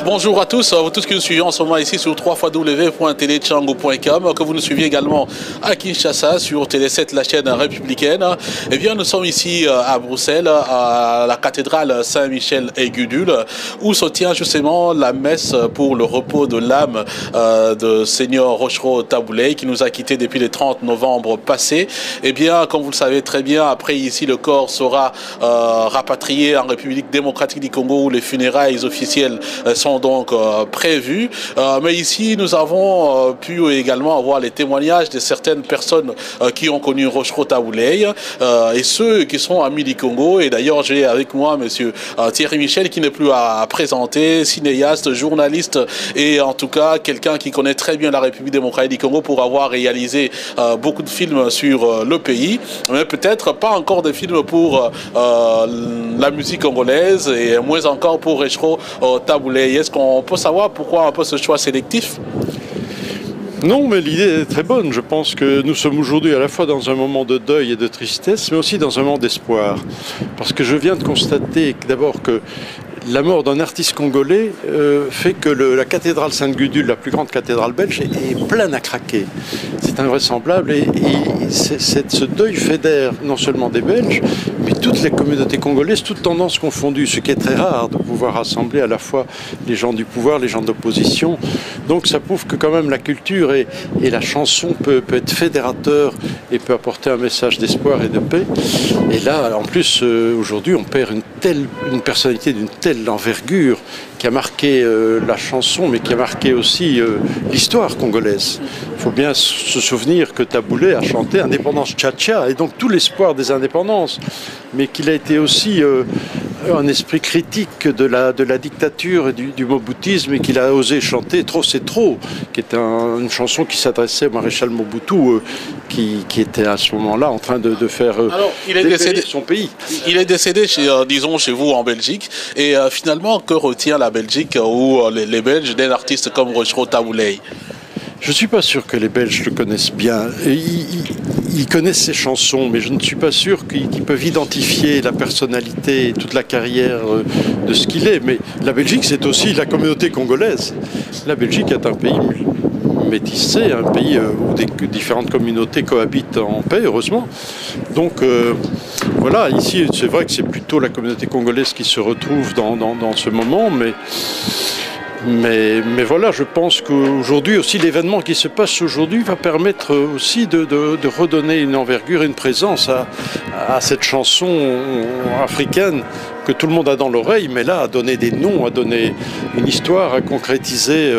Bonjour à tous, vous tous qui nous suivez en ce moment ici sur www.telechangu.com, que vous nous suivez également à Kinshasa sur Télé7, la chaîne républicaine. Eh bien, nous sommes ici à Bruxelles, à la cathédrale Saint-Michel et Gudule, où se tient justement la messe pour le repos de l'âme de Seigneur Rochereau Tabouley, qui nous a quittés depuis le 30 novembre passé. Eh bien, comme vous le savez très bien, après ici, le corps sera rapatrié en République démocratique du Congo, où les funérailles officielles sont donc prévues. Mais ici, nous avons pu également avoir les témoignages de certaines personnes qui ont connu Rochereau Tabouley et ceux qui sont amis du Congo. Et d'ailleurs, j'ai avec moi monsieur Thierry Michel, qui n'est plus à présenter, cinéaste, journaliste et en tout cas quelqu'un qui connaît très bien la République démocratique du Congo pour avoir réalisé beaucoup de films sur le pays, mais peut-être pas encore de films pour la musique congolaise et moins encore pour Rochereau Tabouley. Est-ce qu'on peut savoir pourquoi un peu ce choix sélectif? Non, mais l'idée est très bonne. Je pense que nous sommes aujourd'hui à la fois dans un moment de deuil et de tristesse, mais aussi dans un moment d'espoir. Parce que je viens de constater d'abord que la mort d'un artiste congolais fait que la cathédrale Sainte-Gudule, la plus grande cathédrale belge, est pleine à craquer. C'est invraisemblable et ce deuil fédère non seulement des Belges, mais toutes les communautés congolaises, toutes tendances confondues, ce qui est très rare de pouvoir rassembler à la fois les gens du pouvoir, les gens d'opposition. Donc ça prouve que quand même la culture et la chanson peut être fédérateur et peut apporter un message d'espoir et de paix. Et là, en plus, aujourd'hui, on perd une personnalité d'une telle envergure qui a marqué la chanson, mais qui a marqué aussi l'histoire congolaise. Il faut bien se souvenir que Tabouley a chanté Indépendance Tcha-Tcha, et donc tout l'espoir des indépendances, mais qu'il a été aussi un esprit critique de la dictature et du moboutisme, et qu'il a osé chanter Trop c'est trop, qui est une chanson qui s'adressait au maréchal Mobutu, qui était à ce moment-là en train de faire défaillir son pays. Il est décédé, disons, chez vous en Belgique, et finalement, que retient la Belgique ou les Belges d'un artiste comme Rochereau Tabouley? Je ne suis pas sûr que les Belges le connaissent bien. Ils connaissent ses chansons, mais je ne suis pas sûr qu'ils peuvent identifier la personnalité et toute la carrière de ce qu'il est. Mais la Belgique, c'est aussi la communauté congolaise. La Belgique est un pays métissé, un pays où des différentes communautés cohabitent en paix, heureusement. Donc voilà, ici, c'est vrai que c'est plutôt la communauté congolaise qui se retrouve dans ce moment, mais voilà, je pense qu'aujourd'hui aussi, l'événement qui se passe aujourd'hui va permettre aussi de redonner une envergure, une présence à cette chanson africaine que tout le monde a dans l'oreille, mais là, à donner des noms, à donner une histoire, à concrétiser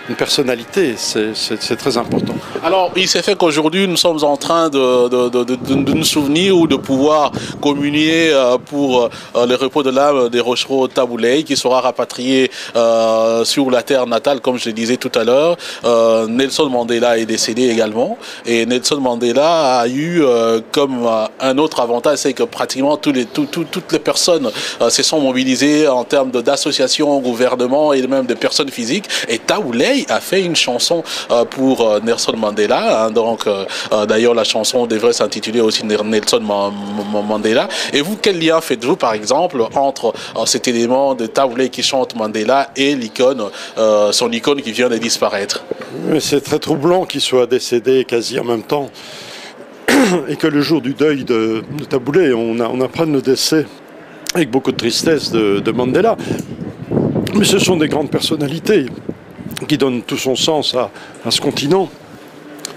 une personnalité, c'est très important. Alors, il s'est fait qu'aujourd'hui, nous sommes en train de nous souvenir ou de pouvoir communier pour le repos de l'âme de Rochereau Tabouley, qui sera rapatrié sur la terre natale, comme je le disais tout à l'heure. Nelson Mandela est décédé également, et Nelson Mandela a eu comme un autre avantage, c'est que pratiquement toutes les personnes se sont mobilisées en termes d'associations, gouvernement et même de personnes physiques. Et Tabouley a fait une chanson pour Nelson Mandela. Hein, donc, d'ailleurs, la chanson devrait s'intituler aussi Nelson Mandela. Et vous, quel lien faites-vous, par exemple, entre cet élément de Tabouley qui chante Mandela et l'icône, son icône qui vient de disparaître? C'est très troublant qu'il soit décédé quasi en même temps et que le jour du deuil de Tabouley, on apprenne le décès avec beaucoup de tristesse de Mandela. Mais ce sont des grandes personnalités qui donnent tout son sens à ce continent,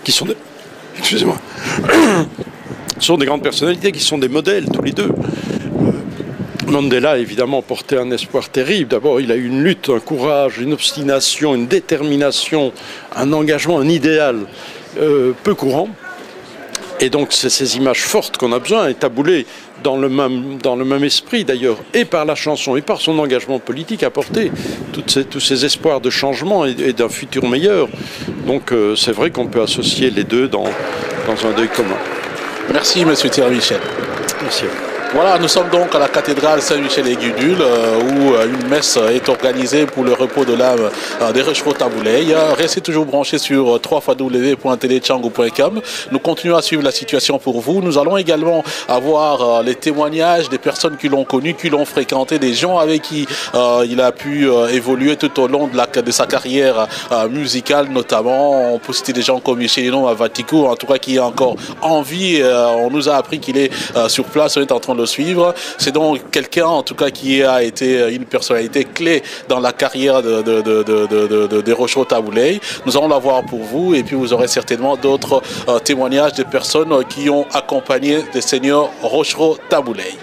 qui sont des... Excusez-moi. Ce sont des grandes personnalités qui sont des modèles, tous les deux. Mandela a évidemment porté un espoir terrible. D'abord, il a eu une lutte, un courage, une obstination, une détermination, un engagement, un idéal peu courant. Et donc, c'est ces images fortes qu'on a besoin, et Taboulé, dans le même esprit d'ailleurs, et par la chanson, et par son engagement politique, a porté tous ces espoirs de changement et d'un futur meilleur. Donc, c'est vrai qu'on peut associer les deux dans un deuil commun. Merci, monsieur Thierry Michel. Merci. Voilà, nous sommes donc à la cathédrale Saint-Michel-et-Gudule où une messe est organisée pour le repos de l'âme des Rochereau Taboulé. Restez toujours branchés sur www.telechangu.com. Nous continuons à suivre la situation pour vous. Nous allons également avoir les témoignages des personnes qui l'ont connu, qui l'ont fréquenté, des gens avec qui il a pu évoluer tout au long de sa carrière musicale notamment. On peut citer des gens comme Michelino Avatico, en tout cas qui est encore en vie. On nous a appris qu'il est sur place, on est en train de le suivre. C'est donc quelqu'un en tout cas qui a été une personnalité clé dans la carrière de Rochereau Taboulé. Nous allons la voir pour vous et puis vous aurez certainement d'autres témoignages de personnes qui ont accompagné le seigneur Rochereau Taboulé.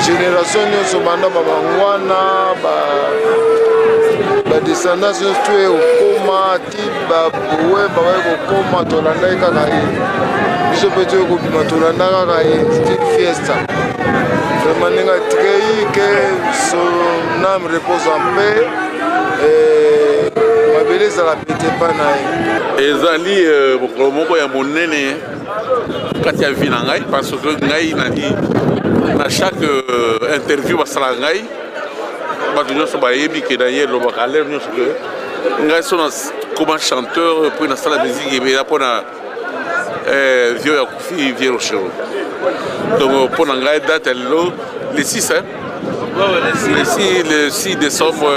Génération nyonso banda babangwana badescendance nyonso to ekokoma ti babowe babai kokoma tolandaki kaka ye biso mpe to ekobima tolanda kaka ye style fiesta vraiment ndenge atikei ke son âme repose en paix mabele ezala pete mpa na ye ezali mokolo moko ya monene kati ya vi na ngai parce que ngai nani na chaque interview basala ngai bato nyonso bayebi ke na ye elobaka alere nyonso ke ngai so nakoma chanteur mpo nasala musique ebela mpona vieux ya kofi vieux Rochereau donc mpo na ngai date ya lelo le 6 le 6 décembre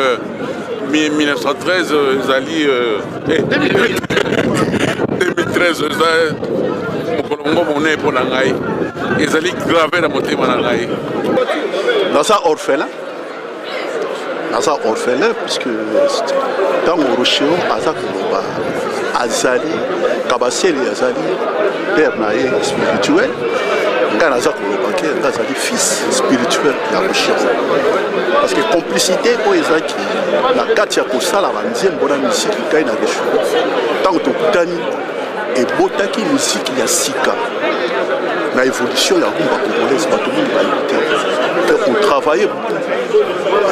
1913 ezali 2013 mokolo mongo monene mpo na ngai ezali grave na motema na ngai naza orphelin puisque ntango Rochereau aza koloba azali kabasele azali père na ye spirituel ngai naza koloba ke ngai azali fils spirituel ya Rochereau parce que complicité oyo ezalaki na kati ya kosala banzembo na misiki ngai na Rochereau ntango tokutani ebotaki misiki ya sika la évolution de la rumba congolaise, pas tout le monde va écouter. On travaillait beaucoup.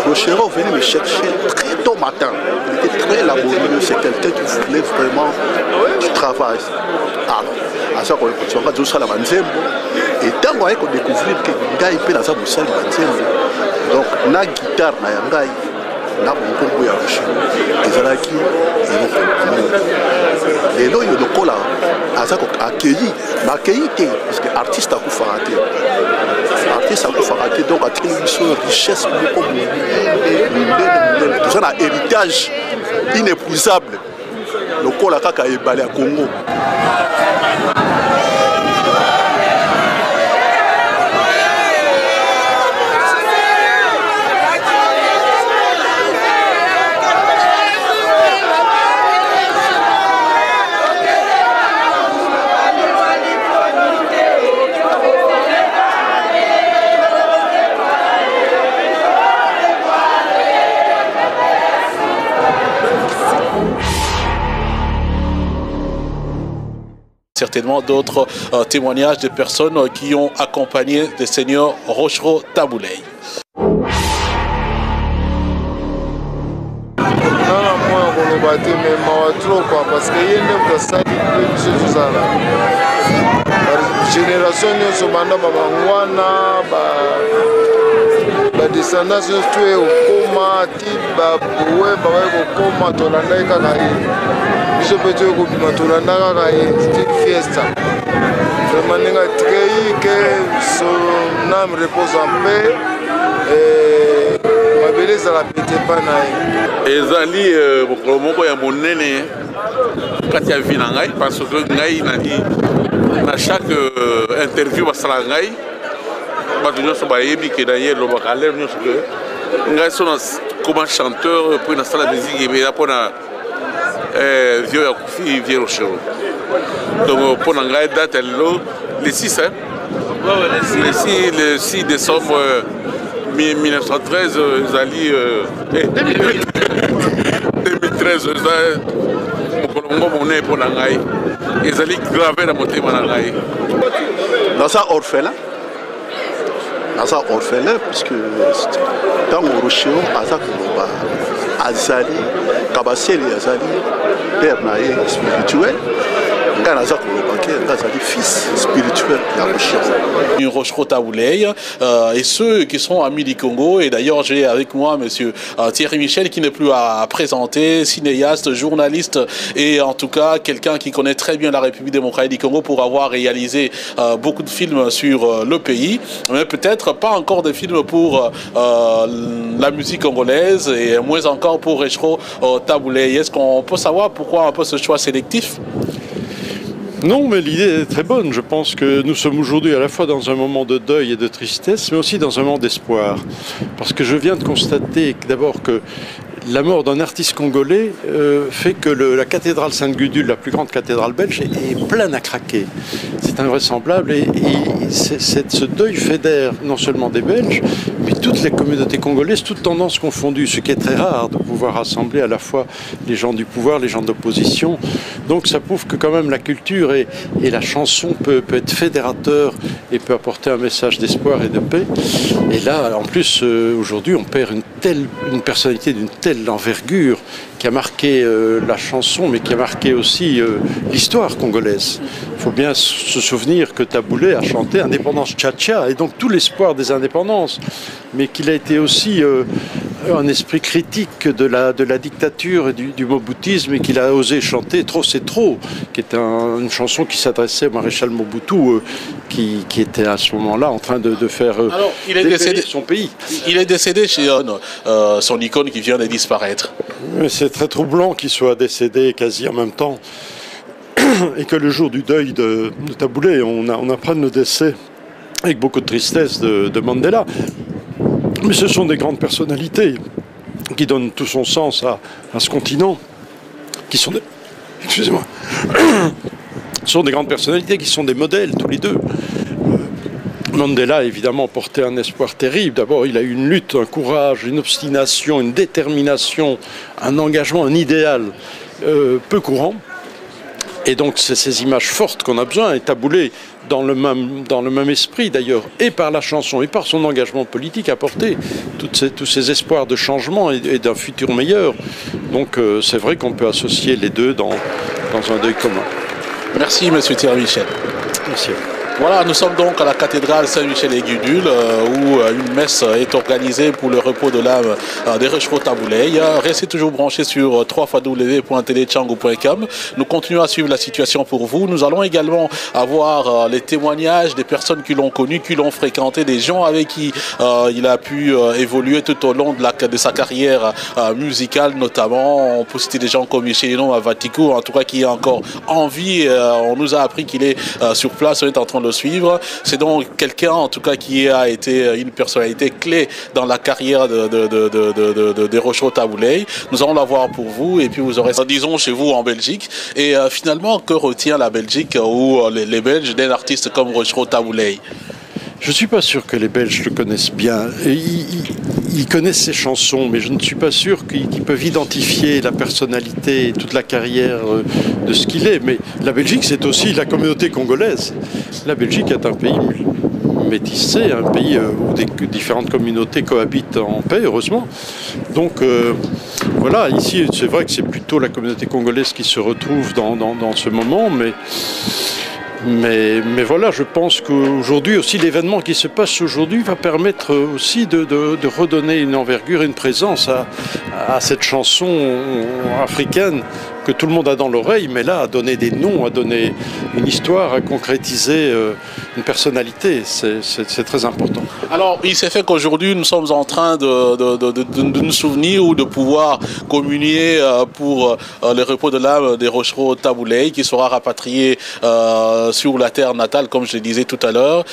Rochereau venait me chercher très tôt matin. Il était très laborieux, c'est quelqu'un qui voulait vraiment du travail. Alors, à ça qu'on va dire ça la manzembo. Et tant qu'on a découvert que Ngai peut la salle de manzembo. Donc, na guitare na Ngai. Na bongo ya Rochereau ezalaki lelo yo lokola aza accueilli bakei te parce que artiste akufaka te donc atiki biso richesse moko toza na héritage inépuisable lokola kaka ebale ya Congo. Certainement d'autres témoignages de personnes qui ont accompagné le seigneur Rochereau Taboulé. Parce que génération nyonso banda babangwana badescendance nyonso to ekokoma ti babowe babai kokoma tolandaki kaka ye biso mpe to ekobima tolanda kaka ye style fiesta vraiment ndenge atikei ke son âme repose en paix mabele ezala pete mpa na ye ezali mokolo moko ya monene kati ya vi na ngai parce que ngai nani na chaque interview basala ngai bato nyonso bayebi ke na ye elobaka alere nyonso ke ngai so comme chanteur pour l'instant la musique et là pour na vieux ya kufi vieux rochero donc pour ngai date le 6 hein le 6 décembre 1913 zali 2013 mon pour ngai ezali gravé na motema na ngai dans ça orphelin puisque dans le Rocheo, Azali, Kabaseli Azali, père spirituel, fils spirituel du Rochero Tabouleye et ceux qui sont amis du Congo. Et d'ailleurs, j'ai avec moi monsieur Thierry Michel qui n'est plus à présenter, cinéaste, journaliste et en tout cas quelqu'un qui connaît très bien la République démocratique du Congo pour avoir réalisé beaucoup de films sur le pays, mais peut-être pas encore de films pour la musique congolaise et moins encore pour Rochero Tabouleye. Est-ce qu'on peut savoir pourquoi un peu ce choix sélectif? Non, mais l'idée est très bonne. Je pense que nous sommes aujourd'hui à la fois dans un moment de deuil et de tristesse, mais aussi dans un moment d'espoir. Parce que je viens de constater d'abord que la mort d'un artiste congolais fait que la cathédrale Sainte-Gudule, la plus grande cathédrale belge, est pleine à craquer. C'est invraisemblable et ce deuil fédère non seulement des Belges, mais toutes les communautés congolaises, toutes tendances confondues, ce qui est très rare de pouvoir rassembler à la fois les gens du pouvoir, les gens d'opposition. Donc ça prouve que quand même la culture et la chanson peut être fédérateur et peut apporter un message d'espoir et de paix. Et là, en plus, aujourd'hui, on perd une personnalité d'une telle envergure qui a marqué la chanson, mais qui a marqué aussi l'histoire congolaise. Il faut bien se souvenir que Tabouleye a chanté Indépendance Tcha-Tcha, et donc tout l'espoir des indépendances, mais qu'il a été aussi un esprit critique de la dictature et du moboutisme, et qu'il a osé chanter Trop c'est trop, qui est une chanson qui s'adressait au maréchal Mobutu, qui était à ce moment-là en train de faire décéder son pays. Il est décédé chez son icône qui vient de disparaître. C'est très troublant qu'il soit décédé quasi en même temps et que le jour du deuil de Tabouleye, on apprenne le décès avec beaucoup de tristesse de Mandela. Mais ce sont des grandes personnalités qui donnent tout son sens à ce continent, qui sont des... Excusez-moi. Ce sont des grandes personnalités qui sont des modèles, tous les deux. Mandela a évidemment porté un espoir terrible. D'abord, il a eu une lutte, un courage, une obstination, une détermination, un engagement, un idéal peu courant. Et donc, c'est ces images fortes qu'on a besoin. Et Tabouleye, dans le même esprit d'ailleurs, et par la chanson, et par son engagement politique, a porté tous ces espoirs de changement et d'un futur meilleur. Donc, c'est vrai qu'on peut associer les deux dans un deuil commun. Merci, monsieur Thierry Michel. Merci. Voilà, nous sommes donc à la cathédrale Saint-Michel-et-Gudule où une messe est organisée pour le repos de l'âme de Rochero Tabouleye. Restez toujours branchés sur www.telechangu.com. Nous continuons à suivre la situation pour vous. Nous allons également avoir les témoignages des personnes qui l'ont connu, qui l'ont fréquenté, des gens avec qui il a pu évoluer tout au long de sa carrière musicale notamment. On peut citer des gens comme Michelino Avatiku, en tout cas qui est encore en vie. On nous a appris qu'il est sur place, on est en train de le suivre. C'est donc quelqu'un en tout cas qui a été une personnalité clé dans la carrière de Rochero Tabouleye. Nous allons la voir pour vous et puis vous aurez, disons, chez vous en Belgique. Et finalement, que retient la Belgique ou les Belges d'un artiste comme Rochero Tabouleye? Je ne suis pas sûr que les Belges le connaissent bien. Ils connaissent ses chansons, mais je ne suis pas sûr qu'ils peuvent identifier la personnalité et toute la carrière de ce qu'il est. Mais la Belgique, c'est aussi la communauté congolaise. La Belgique est un pays métissé, un pays où des différentes communautés cohabitent en paix, heureusement. Donc voilà, ici, c'est vrai que c'est plutôt la communauté congolaise qui se retrouve dans ce moment, mais voilà, je pense qu'aujourd'hui aussi, l'événement qui se passe aujourd'hui va permettre aussi de redonner une envergure, une présence à cette chanson africaine que tout le monde a dans l'oreille, mais là, à donner des noms, à donner une histoire, à concrétiser une personnalité, c'est très important. Alors, il s'est fait qu'aujourd'hui, nous sommes en train de nous souvenir ou de pouvoir communier pour le repos de l'âme des Rochereau Tabouley, qui sera rapatrié sur la terre natale, comme je le disais tout à l'heure.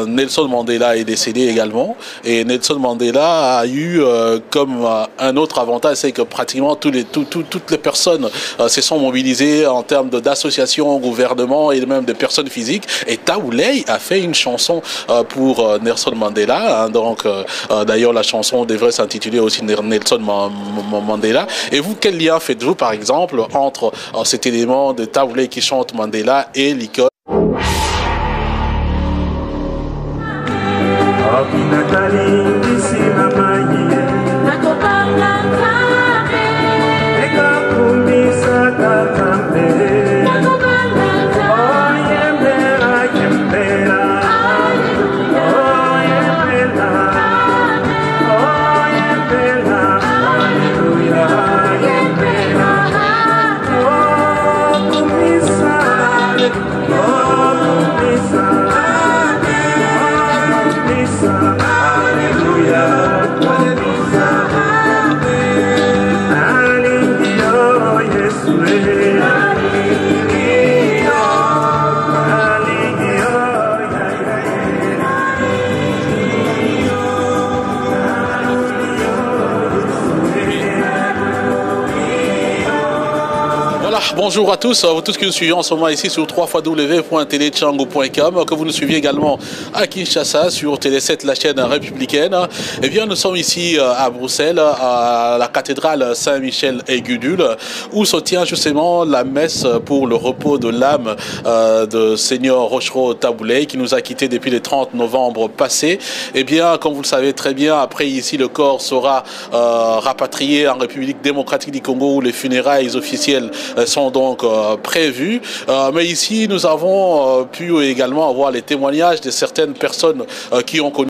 Nelson Mandela est décédé également. Et Nelson Mandela a eu comme un autre avantage, c'est que pratiquement toutes les personnes se sont mobilisées en termes d'associations, gouvernement et même de personnes physiques. Et Tabouley a fait une chanson pour Nelson Mandela. Hein, donc, d'ailleurs, la chanson devrait s'intituler aussi Nelson Mandela. Et vous, quel lien faites-vous, par exemple, entre cet élément de Tabouley qui chante Mandela et l'icône? Bonjour à tous, vous tous qui nous suivez en ce moment ici sur www.telechango.com, que vous nous suivez également à Kinshasa sur Télé 7, la chaîne républicaine. Eh bien, nous sommes ici à Bruxelles, à la cathédrale Saint-Michel et Gudule, où se tient justement la messe pour le repos de l'âme de Seigneur Rochereau Tabouley, qui nous a quittés depuis le 30 novembre passé. Eh bien, comme vous le savez très bien, après ici, le corps sera rapatrié en République démocratique du Congo, où les funérailles officielles sont donc prévues. Mais ici, nous avons pu également avoir les témoignages de certaines personnes qui ont connu